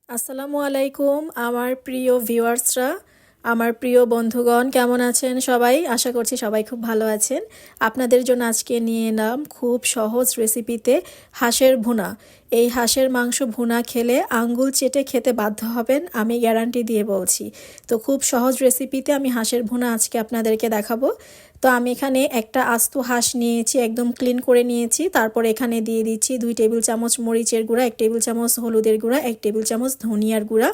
আসসালামু আলাইকুম আমার প্রিয় ভিউয়ার্সরা, আমার প্রিয় বন্ধুগণ, কেমন আছেন সবাই? আশা করছি সবাই খুব ভালো আছেন। আপনাদের জন্য আজকে নিয়ে এলাম খুব সহজ রেসিপিতে হাঁসের ভুনা। এই হাঁসের মাংস ভুনা খেলে আঙ্গুল চেটে খেতে বাধ্য হবেন, আমি গ্যারান্টি দিয়ে বলছি। তো খুব সহজ রেসিপিতে আমি হাঁসের ভুনা আজকে আপনাদেরকে দেখাবো। তো আমি এখানে একটা আস্ত হাঁস নিয়েছি, একদম ক্লিন করে নিয়েছি। তারপর এখানে দিয়ে দিচ্ছি 2 টেবিল চামচ মরিচের গুঁড়া, 1 টেবিল চামচ হলুদের গুঁড়া, 1 টেবিল চামচ ধনিয়ার গুঁড়া,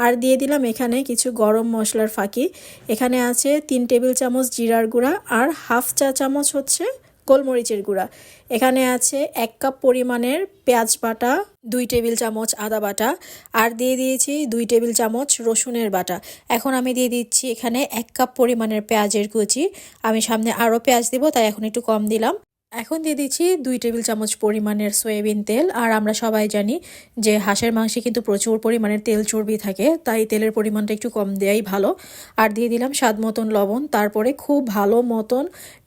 আর দিয়ে দিলাম এখানে কিছু গরম মশলার ফাঁকি। এখানে আছে 3 টেবিল চামচ জিরার গুঁড়া আর হাফ চা চামচ হচ্ছে গোলমরিচের গুঁড়া। এখানে আছে 1 কাপ পরিমাণের পেঁয়াজ বাটা, 2 টেবিল চামচ আদা বাটা, আর দিয়ে দিয়েছি 2 টেবিল চামচ রসুনের বাটা। এখন আমি দিয়ে দিচ্ছি এখানে 1 কাপ পরিমাণের পেঁয়াজের কুচি। আমি সামনে আরও পেঁয়াজ দিব, তাই এখন একটু কম দিলাম। এখন দিয়ে দিচ্ছি 2 টেবিল চামচ পরিমাণের সয়াবিন তেল। আর আমরা সবাই জানি যে হাঁসের মাংসে কিন্তু প্রচুর পরিমাণের তেল চর্বি থাকে, তাই তেলের পরিমাণটা একটু কম দেওয়াই ভালো। আর দিয়ে দিলাম স্বাদ মতন লবণ। তারপরে খুব ভালো মতন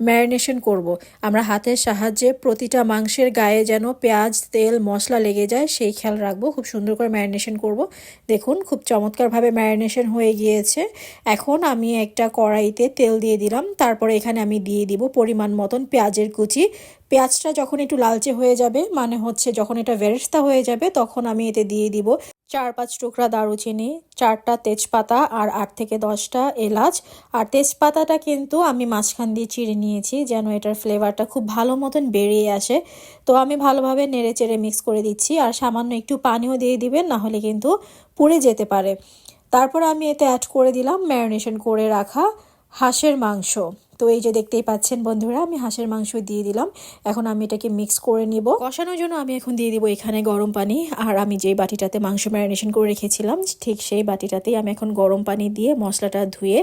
ম্যারিনেশন করব। আমরা হাতের সাহায্যে প্রতিটা মাংসের গায়ে যেন পেঁয়াজ তেল মশলা লেগে যায় সেই খেয়াল রাখবো। খুব সুন্দর করে ম্যারিনেশন করব। দেখুন খুব চমৎকারভাবে ম্যারিনেশন হয়ে গিয়েছে। এখন আমি একটা কড়াইতে তেল দিয়ে দিলাম। তারপরে এখানে আমি দিয়ে দিব পরিমাণ মতন পেঁয়াজের কুচি। পেঁয়াজটা যখন একটু লালচে হয়ে যাবে, মানে হচ্ছে যখন এটা বেরেস্তা হয়ে যাবে, তখন আমি এতে দিয়ে দিব 4-5 টুকরা দারুচিনি, 4টা তেজপাতা আর 8 থেকে 10টা এলাচ। আর তেজপাতাটা কিন্তু আমি মাঝখান দিয়ে চিড়ে নিয়েছি যেন এটার ফ্লেভারটা খুব ভালো মতন বেরিয়ে আসে। তো আমি ভালোভাবে নেড়ে চেড়ে মিক্স করে দিচ্ছি। আর সামান্য একটু পানিও দিয়ে দিবেন, না হলে কিন্তু পুড়ে যেতে পারে। তারপর আমি এতে অ্যাড করে দিলাম ম্যারিনেশন করে রাখা হাঁসের মাংস। তো এই যে দেখতেই পাচ্ছেন বন্ধুরা, আমি হাঁসের মাংস দিয়ে দিলাম। এখন আমি এটাকে মিক্স করে নিব। কষানোর জন্য আমি এখন দিয়ে দিব এখানে গরম পানি। আর আমি যে বাটিটাতে মাংস ম্যারিনেশন করে রেখেছিলাম ঠিক সেই বাটিটাতেই আমি এখন গরম পানি দিয়ে মশলাটা ধুয়ে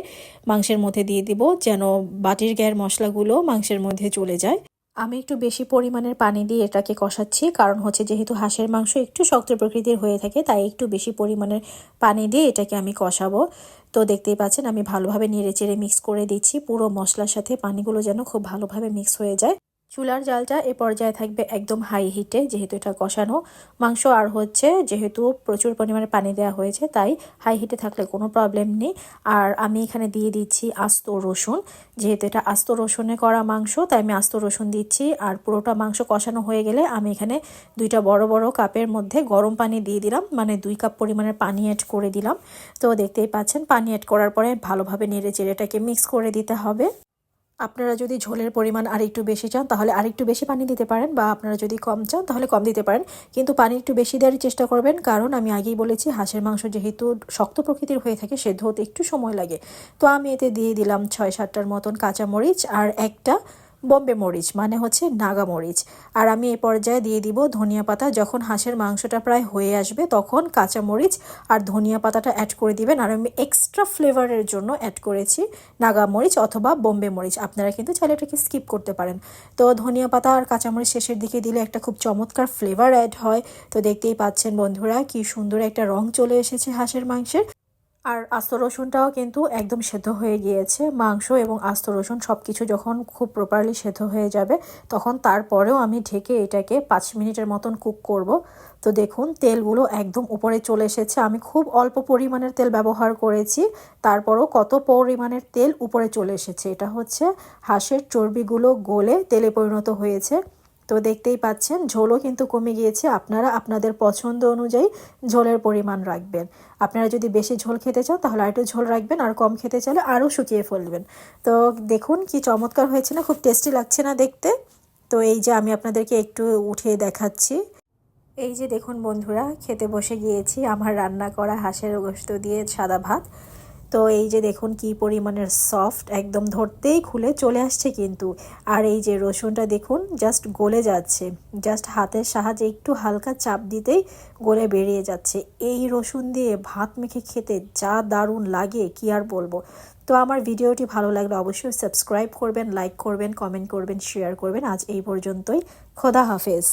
মাংসের মধ্যে দিয়ে দিব, যেন বাটির গায়ের মশলাগুলো মাংসের মধ্যে চলে যায়। আমি একটু বেশি পরিমাণের পানি দিয়ে এটাকে কষাচ্ছি, কারণ হচ্ছে যেহেতু হাঁসের মাংস একটু শক্ত প্রকৃতির হয়ে থাকে, তাই একটু বেশি পরিমাণের পানি দিয়ে এটাকে আমি কষাবো। তো দেখতেই পাচ্ছেন আমি ভালোভাবে নেড়ে চেড়ে মিক্স করে দিচ্ছি, পুরো মশলার সাথে পানিগুলো যেন খুব ভালোভাবে মিক্স হয়ে যায়। চুলার জালটা এ পর্যায়ে থাকবে একদম হাই হিটে, যেহেতু এটা কষানো মাংস। আর হচ্ছে যেহেতু প্রচুর পরিমাণে পানি দেওয়া হয়েছে, তাই হাই হিটে থাকলে কোনো প্রবলেম নেই। আর আমি এখানে দিয়ে দিচ্ছি আস্ত রসুন। যেহেতু এটা আস্ত রসুনে করা মাংস, তাই আমি আস্ত রসুন দিচ্ছি। আর পুরোটা মাংস কষানো হয়ে গেলে আমি এখানে 2টা বড় বড় কাপের মধ্যে গরম পানি দিয়ে দিলাম, মানে 2 কাপ পরিমাণের পানি অ্যাড করে দিলাম। তো দেখতেই পাচ্ছেন পানি অ্যাড করার পরে ভালোভাবে নেড়ে চেড়ে এটাকে মিক্স করে দিতে হবে। আপনারা যদি ঝোলের পরিমাণ আরেকটু বেশি চান তাহলে আরেকটু বেশি পানি দিতে পারেন, বা আপনারা যদি কম চান তাহলে কম দিতে পারেন। কিন্তু পানি একটু বেশি দেওয়ার চেষ্টা করবেন, কারণ আমি আগেই বলেছি হাঁসের মাংস যেহেতু শক্ত প্রকৃতির হয়ে থাকে সেদ্ধ হতে একটু সময় লাগে। তো আমি এতে দিয়ে দিলাম 6-7টার মতন কাঁচামরিচ আর একটা বোম্বে মরিচ, মানে হচ্ছে নাগা মরিচ। আর আমি এই পর্যায়ে দিয়ে দিব ধনিয়া পাতা। যখন হাঁসের মাংসটা প্রায় হয়ে আসবে তখন কাঁচামরিচ আর ধনিয়া পাতাটা অ্যাড করে দিবেন। আর আমি এক্সট্রা ফ্লেভারের জন্য অ্যাড করেছি নাগা মরিচ অথবা বোম্বে মরিচ। আপনারা কিন্তু চাইলে এটাকে স্কিপ করতে পারেন। তো ধনিয়া পাতা আর কাঁচামরিচ শেষের দিকে দিলে একটা খুব চমৎকার ফ্লেভার অ্যাড হয়। তো দেখতেই পাচ্ছেন বন্ধুরা কি সুন্দর একটা রং চলে এসেছে হাঁসের মাংসের। আর আস্ত রসুনটাও কিন্তু একদম সেদ্ধ হয়ে গিয়েছে। মাংস এবং আস্ত রসুন সব কিছু যখন খুব প্রপারলি সেদ্ধ হয়ে যাবে, তখন তারপরেও আমি ঢেকে এটাকে 5 মিনিটের মতন কুক করব। তো দেখুন তেলগুলো একদম উপরে চলে এসেছে। আমি খুব অল্প পরিমাণের তেল ব্যবহার করেছি, তারপরও কত পরিমাণের তেল উপরে চলে এসেছে। এটা হচ্ছে হাঁসের চর্বিগুলো গলে তেলে পরিণত হয়েছে। তো দেখতেই পাচ্ছেন ঝোলও কিন্তু কমে গিয়েছে। আপনারা আপনাদের পছন্দ অনুযায়ী ঝোলের পরিমাণ রাখবেন। আপনারা যদি বেশি ঝোল খেতে চান তাহলে আরেকটু ঝোল রাখবেন, আর কম খেতে চাইলে আরও শুকিয়ে ফেলবেন। তো দেখুন কি চমৎকার হয়েছে না? খুব টেস্টি লাগছে না দেখতে? তো এই যে আমি আপনাদেরকে একটু উঠিয়ে দেখাচ্ছি। এই যে দেখুন বন্ধুরা, খেতে বসে গিয়েছি আমার রান্না করা হাঁসের গোশত দিয়ে সাদা ভাত। তো এই যে দেখুন কি পরিমাণের সফট, একদম ধরতেই খুলে চলে আসছে কিন্তু। আর এই যে রসুনটা দেখুন জাস্ট গলে যাচ্ছে, জাস্ট হাতের সাহায্যে একটু হালকা চাপ দিতেই গলে বেরিয়ে যাচ্ছে। এই রসুন দিয়ে ভাত মেখে খেতে যা দারুণ লাগে কি আর বলবো। তো আমার ভিডিওটি ভালো লাগলে অবশ্যই সাবস্ক্রাইব করবেন, লাইক করবেন, কমেন্ট করবেন, শেয়ার করবেন। আজ এই পর্যন্তই। খোদা হাফেজ।